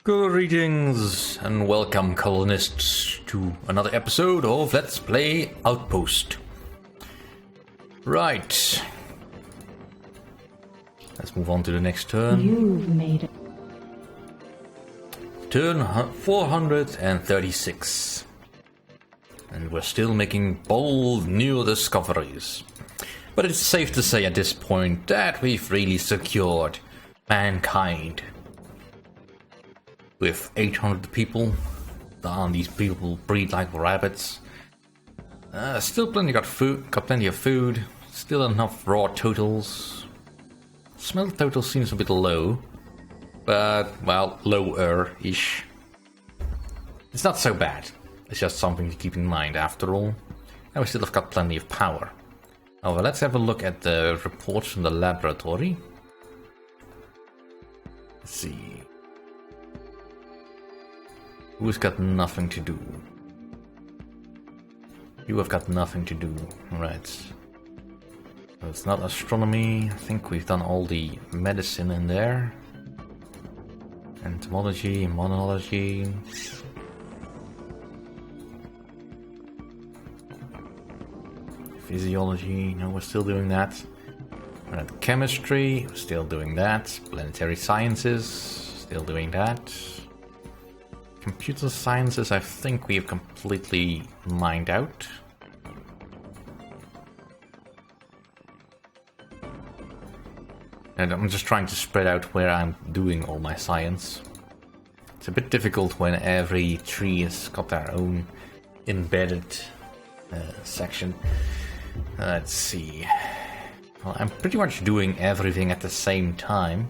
Greetings and welcome, colonists, to another episode of Let's Play Outpost. Right. Let's move on to the next turn. You've made it. Turn 436. And we're still making bold new discoveries. But it's safe to say at this point that we've really secured mankind. With 800 people, these people breed like rabbits. Still got plenty of food. Still enough raw totals. Smelt total seems a bit low, but well, lower-ish. It's not so bad. It's just something to keep in mind after all. And we still have got plenty of power. However, let's have a look at the reports from the laboratory. Let's see. Who's got nothing to do? You have got nothing to do. Right. So it's not astronomy. I think we've done all the medicine in there. Entomology, immunology. Physiology, no, we're still doing that. Right, chemistry, we're still doing that. Planetary sciences, still doing that. Computer sciences, I think we have completely mined out. And I'm just trying to spread out where I'm doing all my science. It's a bit difficult when every tree has got their own embedded section. Let's see. Well, I'm pretty much doing everything at the same time.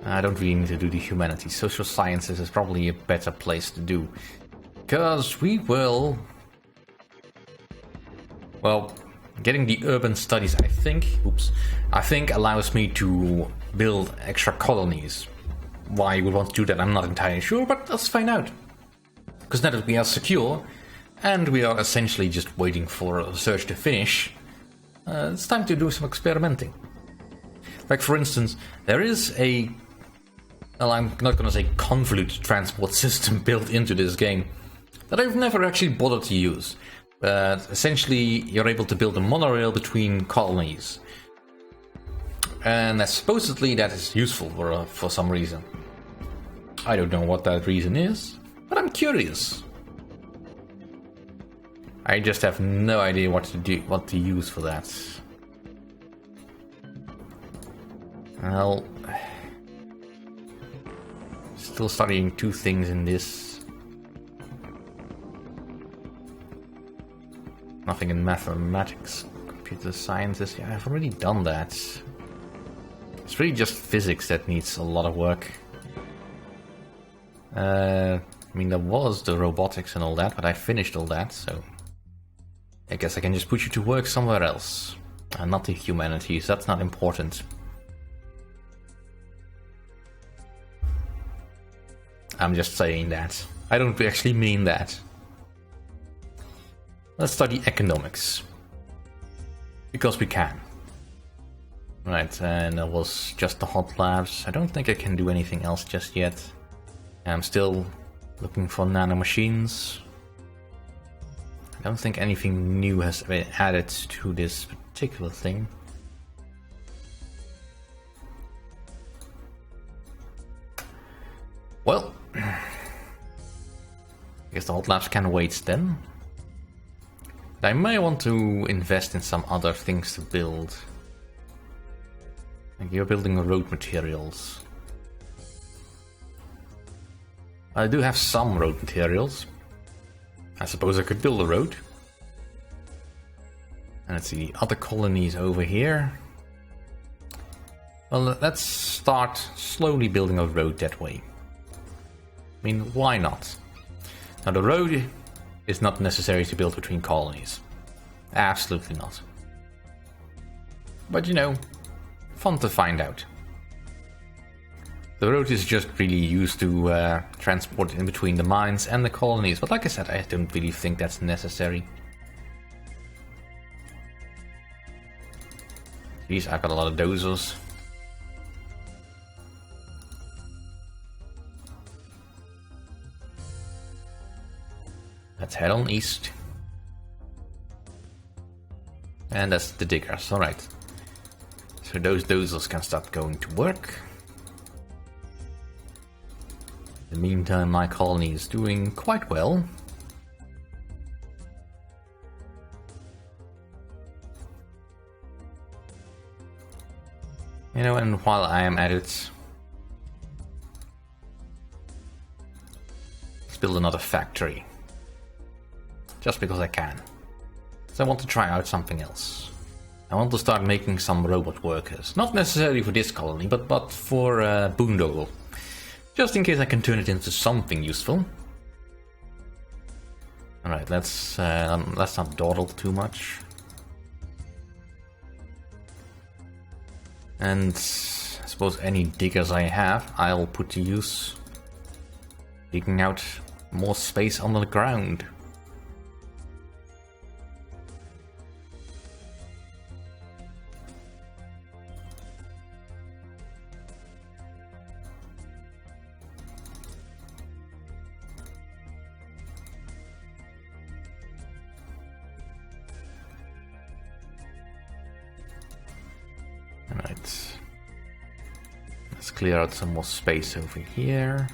I don't really need to do the humanities. Social sciences is probably a better place to do. Because we will... Well, getting the urban studies, I think allows me to build extra colonies. Why you would want to do that, I'm not entirely sure, but let's find out. Because now that we are secure, and we are essentially just waiting for research to finish, it's time to do some experimenting. Like, for instance, there is a... Well, I'm not going to say convoluted transport system built into this game that I've never actually bothered to use. But essentially, you're able to build a monorail between colonies. And supposedly that is useful for some reason. I don't know what that reason is, but I'm curious. I just have no idea what to use for that. Well... Still studying two things in this. Nothing in mathematics, computer sciences. Yeah, I've already done that. It's really just physics that needs a lot of work. I mean, there was the robotics and all that, but I finished all that, so... I guess I can just put you to work somewhere else. Not the humanities, that's not important. I'm just saying that. I don't actually mean that. Let's study economics. Because we can. Right, and that was just the hot labs. I don't think I can do anything else just yet. I'm still looking for nanomachines. I don't think anything new has been added to this particular thing. Well, I guess the hot labs can wait then. I may want to invest in some other things to build. Like you're building road materials. I do have some road materials. I suppose I could build a road. And let's see, other colonies over here. Well, let's start slowly building a road that way. I mean, why not? Now, the road is not necessary to build between colonies. Absolutely not. But, you know, fun to find out. The road is just really used to transport in between the mines and the colonies. But like I said, I don't really think that's necessary. Geez, I've got a lot of dozers. Let's head on east. And that's the diggers, alright. So those dozers can start going to work. In the meantime, my colony is doing quite well. You know, and while I am at it, let's build another factory. Just because I can. So I want to try out something else. I want to start making some robot workers. Not necessarily for this colony, but for Boondoggle. Just in case I can turn it into something useful. Alright, let's not dawdle too much. And I suppose any diggers I have, I'll put to use digging out more space under the ground. Alright. Let's clear out some more space over here.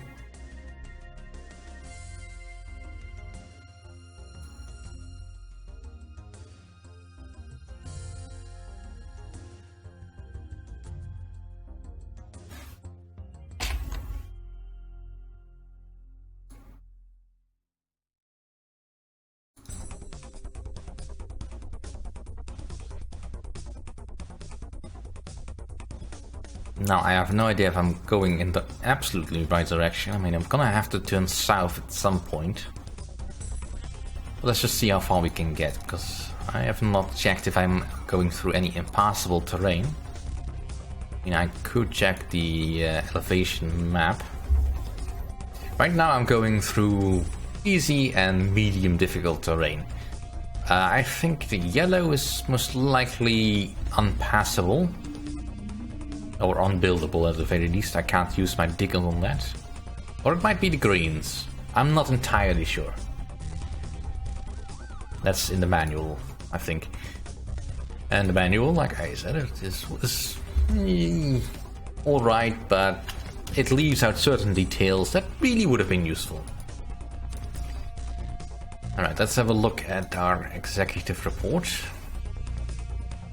Now, I have no idea if I'm going in the absolutely right direction. I mean, I'm gonna have to turn south at some point. But let's just see how far we can get, because I have not checked if I'm going through any impassable terrain. I mean, I could check the elevation map. Right now I'm going through easy and medium difficult terrain. I think the yellow is most likely unpassable. Or unbuildable at the very least. I can't use my digger on that. Or it might be the greens. I'm not entirely sure. That's in the manual, I think. And the manual, like I said, it is alright, but it leaves out certain details that really would have been useful. Alright, let's have a look at our executive report.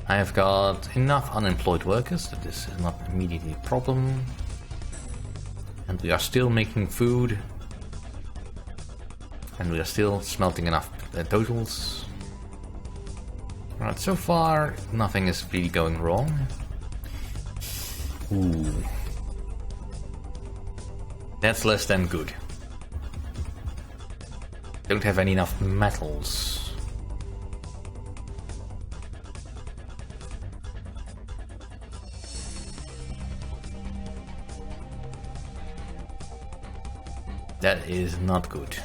I have got enough unemployed workers that this is not immediately a problem. And we are still making food. And we are still smelting enough totals. Alright, so far nothing is really going wrong. Ooh. That's less than good. Don't have enough metals. That is not good.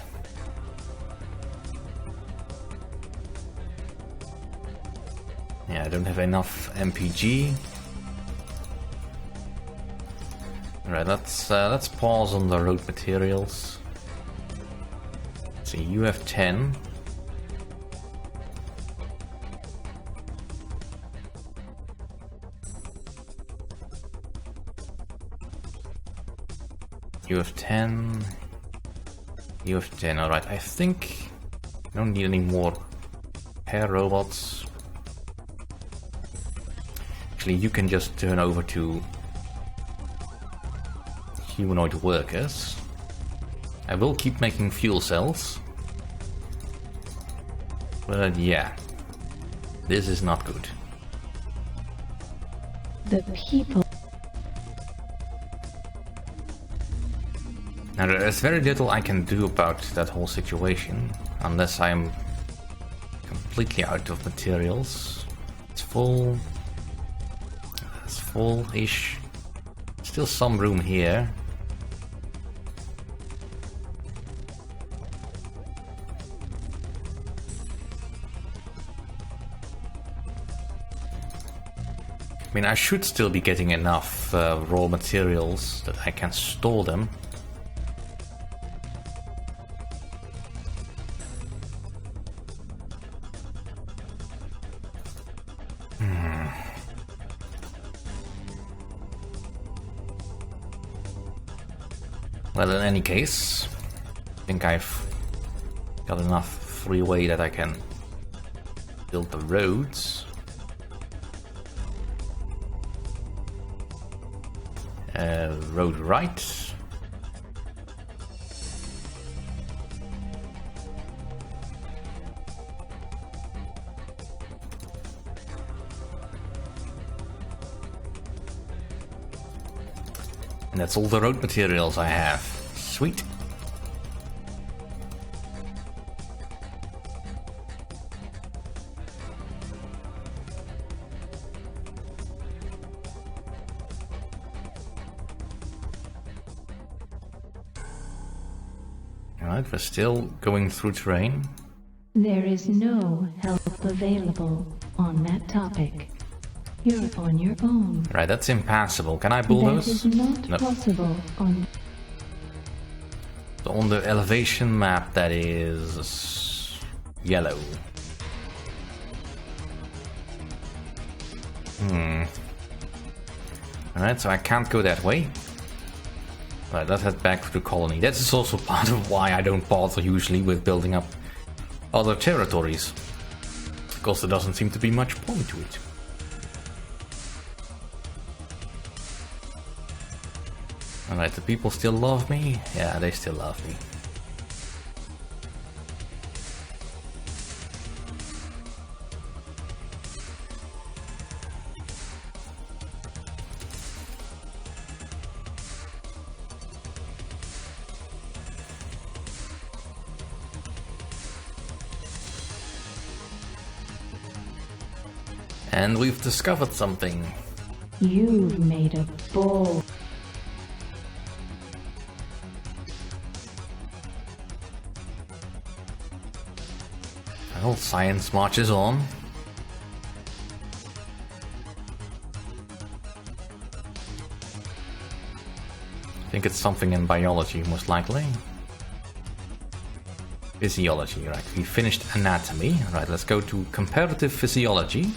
Yeah, I don't have enough MPG. Alright, let's pause on the road materials. Let's see, you have 10. You have 10. You have 10, alright. I think I don't need any more pair robots. Actually, you can just turn over to humanoid workers. I will keep making fuel cells. But yeah, this is not good. The people. Now, there's very little I can do about that whole situation, unless I'm completely out of materials. It's full. It's full-ish. Still some room here. I mean, I should still be getting enough raw materials that I can store them. Well, in any case, I think I've got enough freeway that I can build the roads. Road right. And that's all the road materials I have. Sweet. Alright, we're still going through terrain. There is no help available on that topic. You're on your own. Right, that's impassable. Can I bulldoze? That is not No. possible on... So on the elevation map, that is yellow. Alright, so I can't go that way. Right, let's head back to the colony. That is also part of why I don't bother usually with building up other territories. Because there doesn't seem to be much point to it. Alright, the people still love me? Yeah, they still love me. And we've discovered something. You've made a bold... Well, science marches on. I think it's something in biology, most likely. Physiology, right. We finished anatomy. Right, let's go to comparative physiology.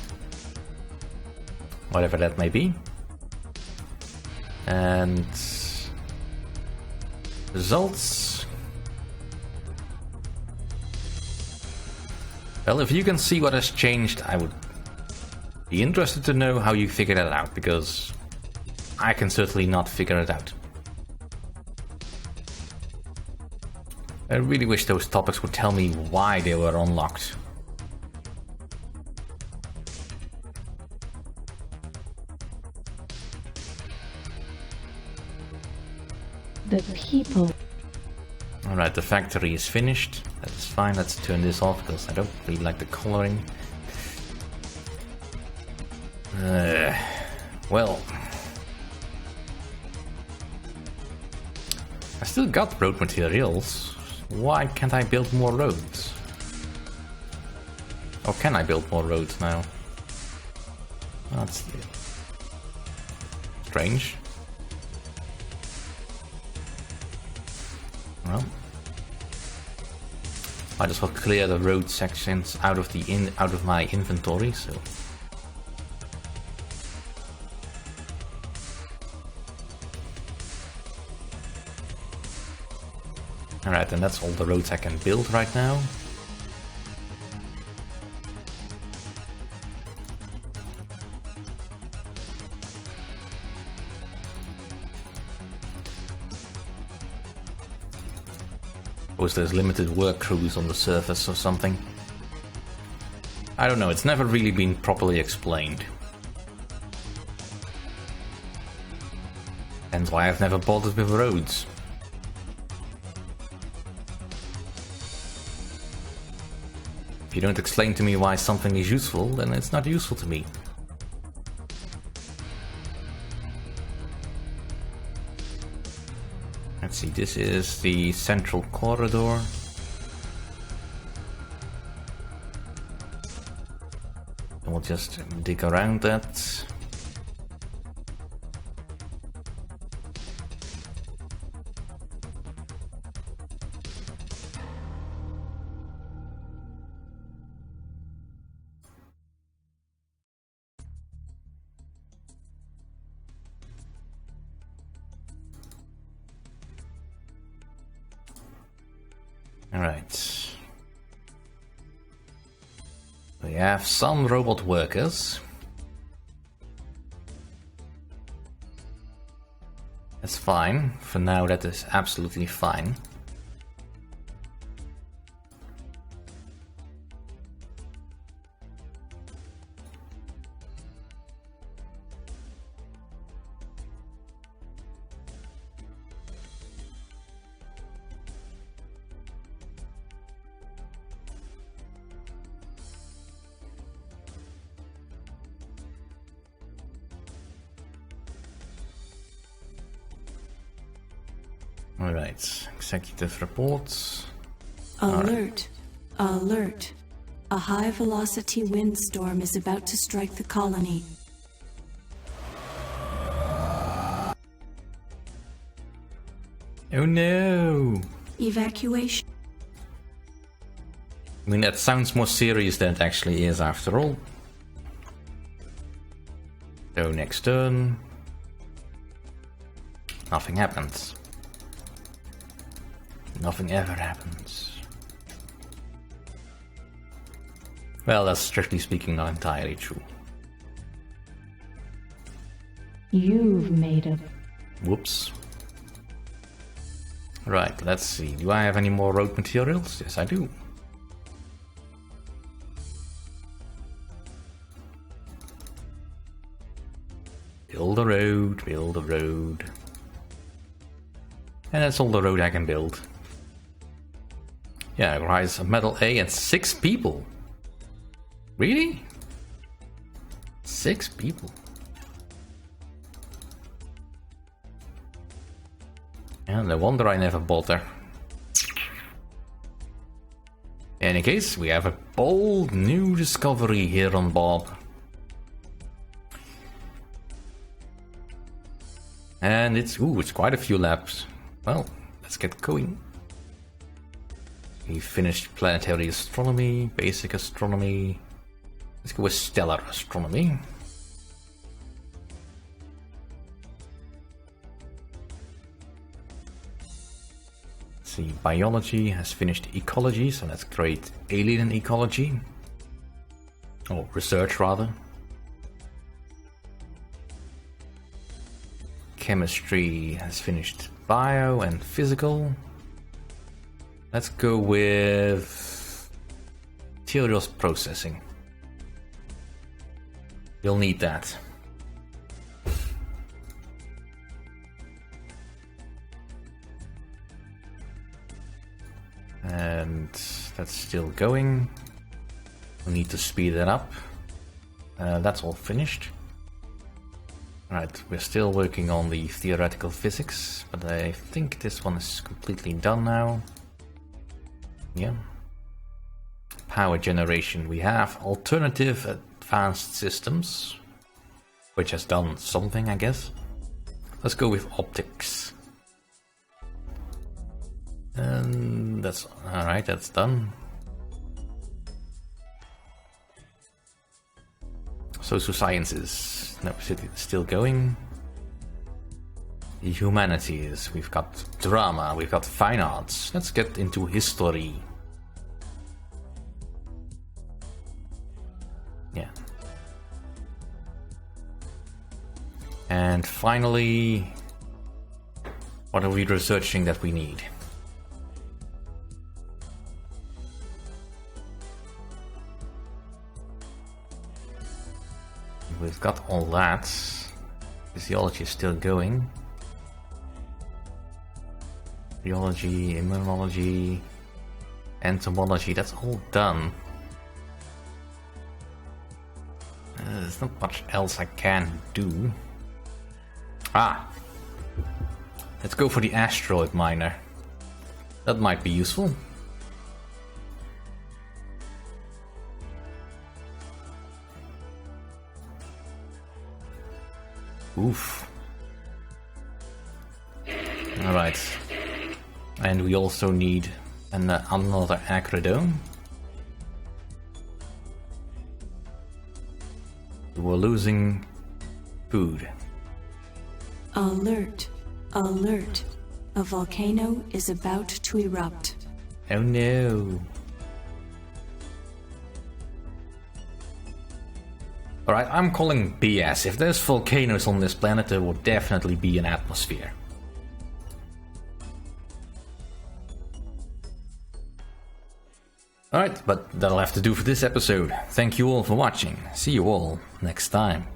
Whatever that may be. And... results. Well, if you can see what has changed, I would be interested to know how you figured that out, because I can certainly not figure it out. I really wish those topics would tell me why they were unlocked. The people... Alright, the factory is finished. That is fine. Let's turn this off because I don't really like the coloring. Well, I still got road materials. Why can't I build more roads? Or can I build more roads now? That's strange. Well, might as well clear the road sections out of my inventory. So, all right, and that's all the roads I can build right now. Suppose there's limited work crews on the surface or something. I don't know, it's never really been properly explained. Hence why I've never bothered with roads. If you don't explain to me why something is useful, then it's not useful to me. Let's see, this is the central corridor. And we'll just dig around that. Alright. We have some robot workers. That's fine. For now, that is absolutely fine. Alright, executive reports. Alert! Alert! A high-velocity windstorm is about to strike the colony. Oh no! Evacuation. I mean, that sounds more serious than it actually is after all. So next turn... nothing happens. Nothing ever happens. Well, that's strictly speaking not entirely true. You've made a... Whoops. Right, let's see. Do I have any more road materials? Yes, I do. Build a road, build a road. And that's all the road I can build. Yeah, rise of metal A and 6 people. Really? 6 people. Yeah, no wonder I never bought her. In any case, we have a bold new discovery here on Bob. And it's quite a few laps. Well, let's get going. We finished planetary astronomy, basic astronomy. Let's go with stellar astronomy. Let's see, biology has finished ecology, so that's great. Alien ecology. Or research, rather. Chemistry has finished bio and physical. Let's go with materials processing. You'll need that. And that's still going. We'll need to speed it up. That's all finished. Alright, we're still working on the theoretical physics, but I think this one is completely done now. Yeah. Power generation. We have alternative advanced systems, which has done something, I guess. Let's go with optics. And that's alright, that's done. Social sciences, no, still going. The humanities, we've got drama, we've got fine arts. Let's get into history. Yeah. And finally, what are we researching that we need? We've got all that. Physiology is still going. Biology, immunology, entomology, that's all done. There's not much else I can do. Let's go for the asteroid miner. That might be useful. Oof. Alright. And we also need another acrodome. We're losing food. Alert! Alert! A volcano is about to erupt. Oh no. Alright, I'm calling BS. If there's volcanoes on this planet, there will definitely be an atmosphere. Alright, but that'll have to do for this episode. Thank you all for watching. See you all next time.